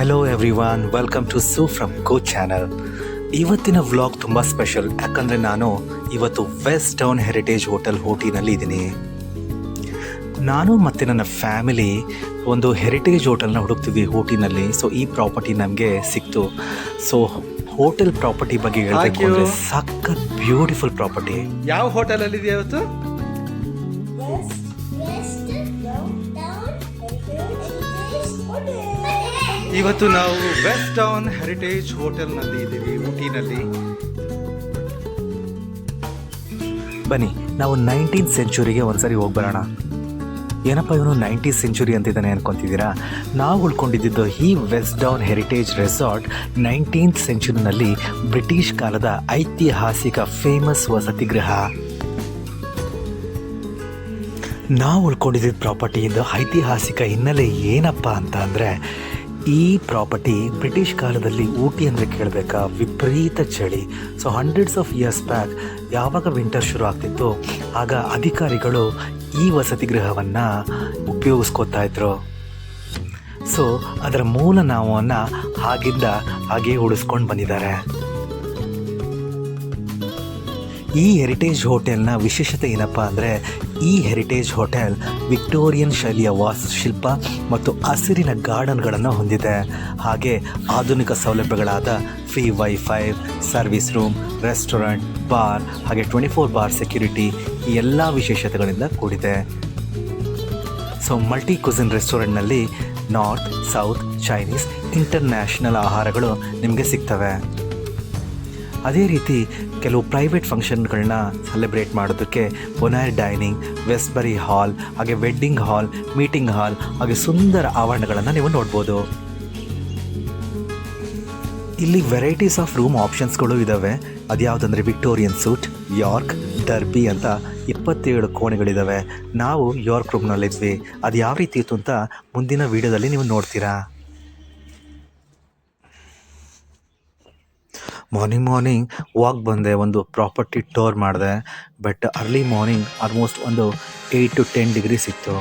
Hello everyone, welcome to sue from go channel. ಇವತ್ತಿನ vlog ತುಂಬ special, ಯಾಕಂದರೆ ನಾನು ಇವತ್ತು ವೆಸ್ಟ್ ಟೌನ್ ಹೆರಿಟೇಜ್ ಹೋಟೆಲ್ ಊಟಿನಲ್ಲಿ ಇದ್ದೀನಿ. ನಾನು ಮತ್ತು ನನ್ನ ಫ್ಯಾಮಿಲಿ ಒಂದು ಹೆರಿಟೇಜ್ ಹೋಟೆಲ್ನ ಹುಡುಕ್ತಿದ್ವಿ ಊಟಿನಲ್ಲಿ. ಸೊ ಈ ಪ್ರಾಪರ್ಟಿ ನಮಗೆ ಸಿಕ್ತು. ಸೊ ಹೋಟೆಲ್ ಪ್ರಾಪರ್ಟಿ ಬಗ್ಗೆ ಹೇಳಬೇಕು ಅಂದರೆ ಸಖತ್ ಬ್ಯೂಟಿಫುಲ್ ಪ್ರಾಪರ್ಟಿ. ಯಾವ ಹೋಟೆಲಲ್ಲಿ ಇದೆಯಾ ಇವತ್ತು? ಇವತ್ತು ನಾವು ವೆಸ್ಟ್ ಟೌನ್ ಹೆರಿಟೇಜ್ ಹೋಟೆಲ್ನಲ್ಲಿ ಇದ್ದೀವಿ, ಊಟಿನಲ್ಲಿ. ಬನ್ನಿ, ನಾವು 19th ಸೆಂಚುರಿಗೆ ಒಂದ್ಸರಿ ಹೋಗಿ ಬರೋಣ. ಏನಪ್ಪ ಇವನು 19th ಸೆಂಚುರಿ ಅಂತಿದ್ದಾನೆ ಅನ್ಕೊತಿದ್ದೀರಾ? ನಾವು ಉಳ್ಕೊಂಡಿದ್ದು ಈ west town heritage resort 19th ಸೆಂಚುರಿನಲ್ಲಿ ಬ್ರಿಟಿಷ್ ಕಾಲದ ಐತಿಹಾಸಿಕ ಫೇಮಸ್ ವಸತಿ ಗೃಹ. ನಾವು ಉಳ್ಕೊಂಡಿದ್ದ ಪ್ರಾಪರ್ಟಿಯಿಂದ ಐತಿಹಾಸಿಕ ಹಿನ್ನೆಲೆ ಏನಪ್ಪ ಅಂತ ಅಂದರೆ, ಈ ಪ್ರಾಪರ್ಟಿ ಬ್ರಿಟಿಷ್ ಕಾಲದಲ್ಲಿ ಊಟಿ ಅಂದರೆ ಕೇಳಬೇಕಾ, ವಿಪರೀತ ಚಳಿ. So hundreds of years back ಯಾವಾಗ ವಿಂಟರ್ ಶುರು ಆಗ್ತಿತ್ತು, ಆಗ ಅಧಿಕಾರಿಗಳು ಈ ವಸತಿ ಗೃಹವನ್ನು ಉಪಯೋಗಿಸ್ಕೋತಾ ಇದ್ರು. ಸೊ ಅದರ ಮೂಲ ನಾಮವನ್ನು ಆಗಿಂದ ಹಾಗೆ ಉಳಿಸ್ಕೊಂಡು ಬಂದಿದ್ದಾರೆ. ಈ ಹೆರಿಟೇಜ್ ಹೋಟೆಲ್ನ ವಿಶೇಷತೆ ಏನಪ್ಪ ಅಂದರೆ, ಈ ಹೆರಿಟೇಜ್ ಹೋಟೆಲ್ ವಿಕ್ಟೋರಿಯನ್ ಶೈಲಿಯ ವಾಸ್ತುಶಿಲ್ಪ ಮತ್ತು ಹಸಿರಿನ ಗಾರ್ಡನ್ಗಳನ್ನು ಹೊಂದಿದೆ. ಹಾಗೆ ಆಧುನಿಕ ಸೌಲಭ್ಯಗಳಾದ free wifi, service room, restaurant, bar, ಹಾಗೆ 24 ಬಾರ್ ಸೆಕ್ಯೂರಿಟಿ, ಈ ಎಲ್ಲ ವಿಶೇಷತೆಗಳಿಂದ ಕೂಡಿದೆ. ಸೊ ಮಲ್ಟಿ ಕ್ಯುಸಿನ್ ರೆಸ್ಟೋರೆಂಟ್ನಲ್ಲಿ ನಾರ್ತ್, ಸೌತ್, ಚೈನೀಸ್, ಇಂಟರ್ನ್ಯಾಷನಲ್ ಆಹಾರಗಳು ನಿಮಗೆ ಸಿಗ್ತವೆ. ಅದೇ ರೀತಿ ಕೆಲವು ಪ್ರೈವೇಟ್ ಫಂಕ್ಷನ್ಗಳನ್ನ ಸೆಲೆಬ್ರೇಟ್ ಮಾಡೋದಕ್ಕೆ ಬೊನಾಯರ್ ಡೈನಿಂಗ್, ವೆಸ್ಟ್ಬರಿ ಹಾಲ್, ಹಾಗೆ ವೆಡ್ಡಿಂಗ್ ಹಾಲ್, ಮೀಟಿಂಗ್ ಹಾಲ್, ಹಾಗೆ ಸುಂದರ ಆವರಣಗಳನ್ನು ನೀವು ನೋಡ್ಬೋದು. ಇಲ್ಲಿ ವೆರೈಟೀಸ್ ಆಫ್ ರೂಮ್ ಆಪ್ಷನ್ಸ್ಗಳು ಇದ್ದಾವೆ. ಅದ್ಯಾವುದಂದರೆ ವಿಕ್ಟೋರಿಯನ್ ಸೂಟ್, ಯಾರ್ಕ್, ಡರ್ಬಿ ಅಂತ 27 ಕೋಣೆಗಳಿದ್ದಾವೆ. ನಾವು ಯಾರ್ಕ್ ರೂಮ್ನಲ್ಲಿದ್ವಿ. ಅದು ಯಾವ ರೀತಿ ಇತ್ತು ಅಂತ ಮುಂದಿನ ವೀಡಿಯೋದಲ್ಲಿ ನೀವು ನೋಡ್ತೀರಾ. ಮಾರ್ನಿಂಗ್ ವಾಕ್ ಬಂದೆ, ಒಂದು ಪ್ರಾಪರ್ಟಿ ಟೂರ್ ಮಾಡಿದೆ. ಬಟ್ ಅರ್ಲಿ ಮಾರ್ನಿಂಗ್ ಆಲ್ಮೋಸ್ಟ್ ಒಂದು 8 to 10 ಡಿಗ್ರೀಸ್ ಇತ್ತು.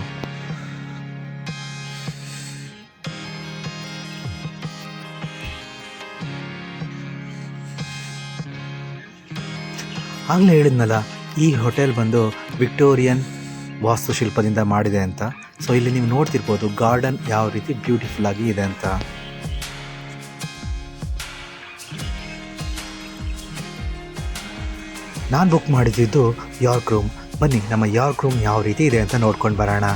ಆಗಲೇ ಹೇಳಿದ್ನಲ್ಲ, ಈ ಹೋಟೆಲ್ ಬಂದು ವಿಕ್ಟೋರಿಯನ್ ವಾಸ್ತುಶಿಲ್ಪದಿಂದ ಮಾಡಿದೆ ಅಂತ. ಸೊ ಇಲ್ಲಿ ನೀವು ನೋಡ್ತಿರ್ಬೋದು ಗಾರ್ಡನ್ ಯಾವ ರೀತಿ ಬ್ಯೂಟಿಫುಲ್ ಆಗಿ ಇದೆ ಅಂತ. ನಾನು ಬುಕ್ ಮಾಡಿದ್ದು ಯಾರ್ಕ್ ರೂಮ್. ಬನ್ನಿ, ನಮ್ಮ ಯಾರ್ಕ್ ರೂಮ್ ಯಾವ ರೀತಿ ಇದೆ ಅಂತ ನೋಡ್ಕೊಂಡು ಬರೋಣ.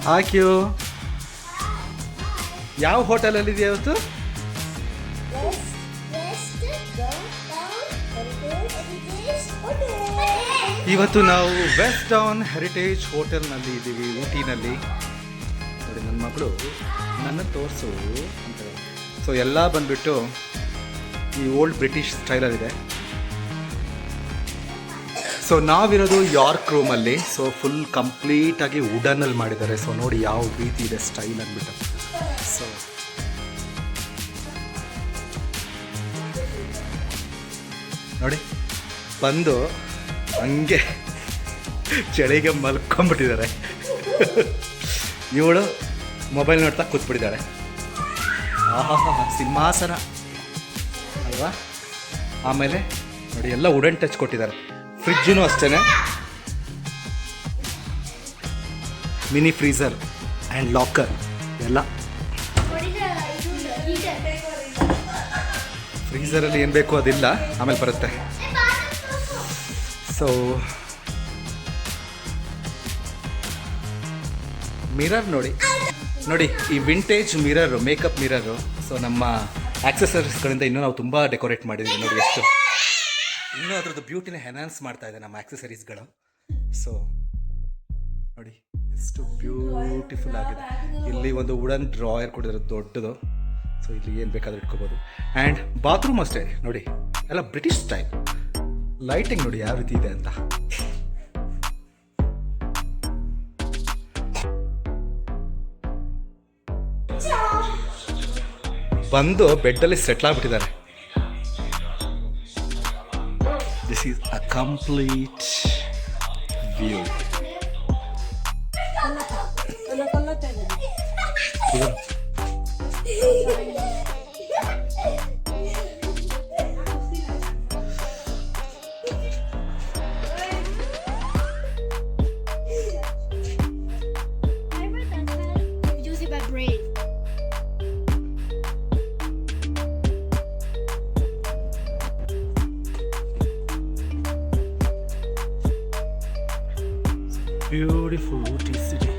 ಹಾಕ್ಯೂ, ಯಾವ ಹೋಟೆಲಲ್ಲಿ ಇದೆಯಾ ಇವತ್ತು? ಇವತ್ತು ನಾವು ವೆಸ್ಟ್ ಟೌನ್ ಹೆರಿಟೇಜ್ ಹೋಟೆಲ್ನಲ್ಲಿ ಇದ್ದೀವಿ, ಊಟಿನಲ್ಲಿ. ನೋಡಿ, ನನ್ನ ಮಗಳು ನನ್ನ ತೋರಿಸು ಅಂತ. ಸೊ ಎಲ್ಲ ಬಂದುಬಿಟ್ಟು ಈ ಓಲ್ಡ್ ಬ್ರಿಟಿಷ್ ಸ್ಟೈಲಲ್ಲಿದೆ. ಸೊ ನಾವಿರೋದು ಯಾರ್ಕ್ ರೂಮಲ್ಲಿ. ಸೊ ಫುಲ್ ಕಂಪ್ಲೀಟಾಗಿ ವುಡನಲ್ಲಿ ಮಾಡಿದ್ದಾರೆ. ಸೊ ನೋಡಿ ಯಾವ ರೀತಿ ಇದೆ ಸ್ಟೈಲ್ ಅಂದ್ಬಿಟ್ಟು. ಸೊ ನೋಡಿ, ಬಂದು ಹಂಗೆ ಚಳಿಗೆ ಮಲ್ಕೊಂಡ್ಬಿಟ್ಟಿದ್ದಾರೆ. ಇವಳು ಮೊಬೈಲ್ ನೋಡ್ತಾ ಕೂತ್ಬಿಟ್ಟಿದ್ದಾಳೆ. ಆಹಾ, ಸಿಂಹಾಸನ ಅಲ್ವಾ? ಆಮೇಲೆ ನೋಡಿ ಎಲ್ಲ ವುಡನ್ ಟಚ್ ಕೊಟ್ಟಿದ್ದಾರೆ. ಫ್ರಿಜ್ಜೂ ಅಷ್ಟೇ, ಮಿನಿ ಫ್ರೀಸರ್ ಆ್ಯಂಡ್ ಲಾಕರ್ ಎಲ್ಲ ಫ್ರೀಸರಲ್ಲಿ ಏನು ಬೇಕು ಅದಿಲ್ಲ, ಆಮೇಲೆ ಬರುತ್ತೆ. ಸೊ ಮಿರರ್ ನೋಡಿ ಈ vintage mirror, makeup mirror. So ನಮ್ಮ ಆಕ್ಸೆಸರೀಸ್ಗಳಿಂದ ಇನ್ನೂ ನಾವು ತುಂಬ ಡೆಕೋರೇಟ್ ಮಾಡಿದ್ದೀವಿ ನೋಡಿ. ಎಷ್ಟು ಇನ್ನೂ ಅದ್ರದ್ದು ಬ್ಯೂಟಿನ ಎನ್ಹಾನ್ಸ್ ಮಾಡ್ತಾ ಇದೆ ನಮ್ಮ ಆಕ್ಸೆಸರೀಸ್ಗಳು. ಸೊ ನೋಡಿ ಎಷ್ಟು ಬ್ಯೂಟಿಫುಲ್ ಆಗಿದೆ. ಇಲ್ಲಿ ಒಂದು ವುಡನ್ ಡ್ರಾಯರ್ ಕೊಡಿದ್ರೆ ದೊಡ್ಡದು. ಸೊ ಇಲ್ಲಿ ಏನು ಬೇಕಾದರೂ ಇಟ್ಕೋಬೋದು. ಆ್ಯಂಡ್ ಬಾತ್ರೂಮ್ ಅಷ್ಟೇ ನೋಡಿ, ಎಲ್ಲ ಬ್ರಿಟಿಷ್ ಸ್ಟೈಲ್. ಲೈಟಿಂಗ್ ನೋಡಿ ಯಾವ ರೀತಿ ಇದೆ ಅಂತ. ಬಂದು ಬೆಡ್ಡಲ್ಲಿ ಸೆಟ್ಲ್ ಆಗಿಬಿಟ್ಟಿದ್ದಾರೆ. This is a complete view. Beautiful Ooty city.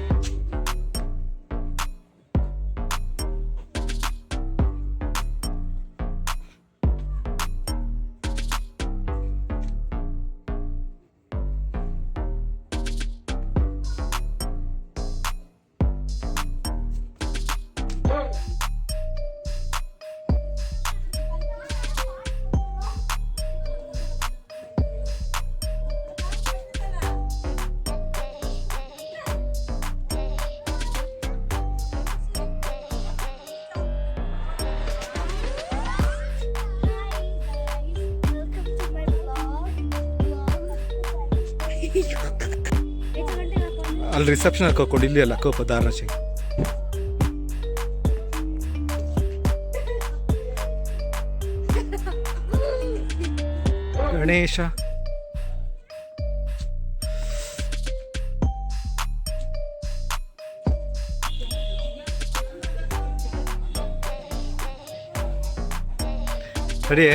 ಅಲ್ಲಿ ರಿಸೆಪ್ಷನ್ ಹಾಕೋಕೊಂಡು ಇಲ್ಲಿ ಅಲ್ಲ ಕೋಪ ದಾರಾಶಿ. ಗಣೇಶ ಸರಿ.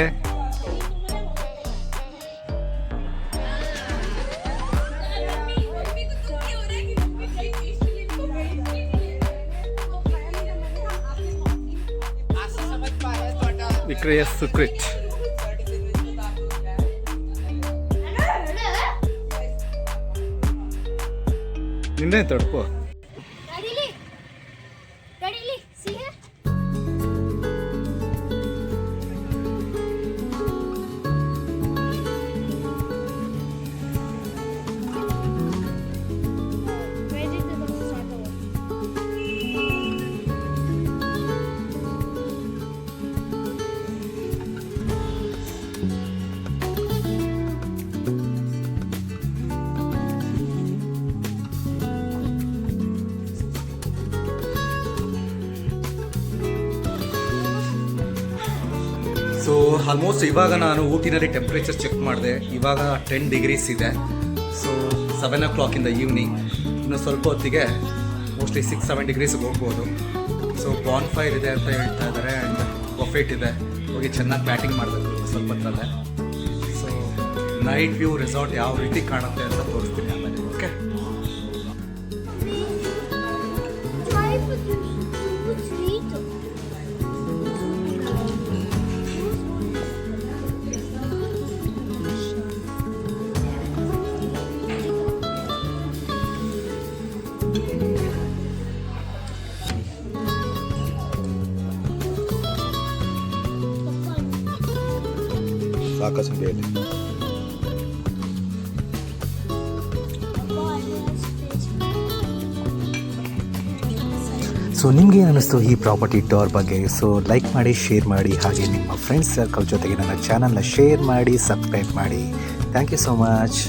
Victoria's Secret. ನಿನ್ನೆ ತಡ್ಕೋ. ಸೊ ಆಲ್ಮೋಸ್ಟ್ ಇವಾಗ ನಾನು ಊಟಿನಲ್ಲಿ ಟೆಂಪ್ರೇಚರ್ ಚೆಕ್ ಮಾಡಿದೆ. ಇವಾಗ 10 ಡಿಗ್ರೀಸ್ ಇದೆ. So 7 o'clock in the evening. ಇನ್ನು ಸ್ವಲ್ಪ ಹೊತ್ತಿಗೆ ಮೋಸ್ಟ್ಲಿ 6-7 ಡಿಗ್ರೀಸ್ಗೆ ಹೋಗ್ಬೋದು. ಸೊ ಬಾನ್ ಫೈರ್ ಇದೆ ಅಂತ ಹೇಳ್ತಾ ಇದ್ದಾರೆ. ಆ್ಯಂಡ್ ಬಫೆಟ್ ಇದೆ, ಹೋಗಿ ಚೆನ್ನಾಗಿ ಬ್ಯಾಟಿಂಗ್ ಮಾಡಬೇಕು ಸ್ವಲ್ಪ ಹೊತ್ತಲ್ಲೇ. ಸೊ ನೈಟ್ ವ್ಯೂ ರೆಸಾರ್ಟ್ ಯಾವ ರೀತಿ ಕಾಣುತ್ತೆ ಅಂತ ತೋರಿಸ್ತೀನಿ ಆಮೇಲೆ. ಓಕೆ, ಆಕಾಶ ಬೇಲಿ. ಸೊ ನಿಮ್ಗೆ ಏನು ಅನ್ನಿಸ್ತು ಈ ಪ್ರಾಪರ್ಟಿ ಟೂರ್ ಬಗ್ಗೆ? ಸೊ ಲೈಕ್ ಮಾಡಿ, ಶೇರ್ ಮಾಡಿ, ಹಾಗೆ ನಿಮ್ಮ ಫ್ರೆಂಡ್ಸ್ ಸರ್ಕಲ್ ಜೊತೆಗೆ ನನ್ನ ಚಾನಲ್ನ ಶೇರ್ ಮಾಡಿ, ಸಬ್ಸ್ಕ್ರೈಬ್ ಮಾಡಿ. Thank you so much.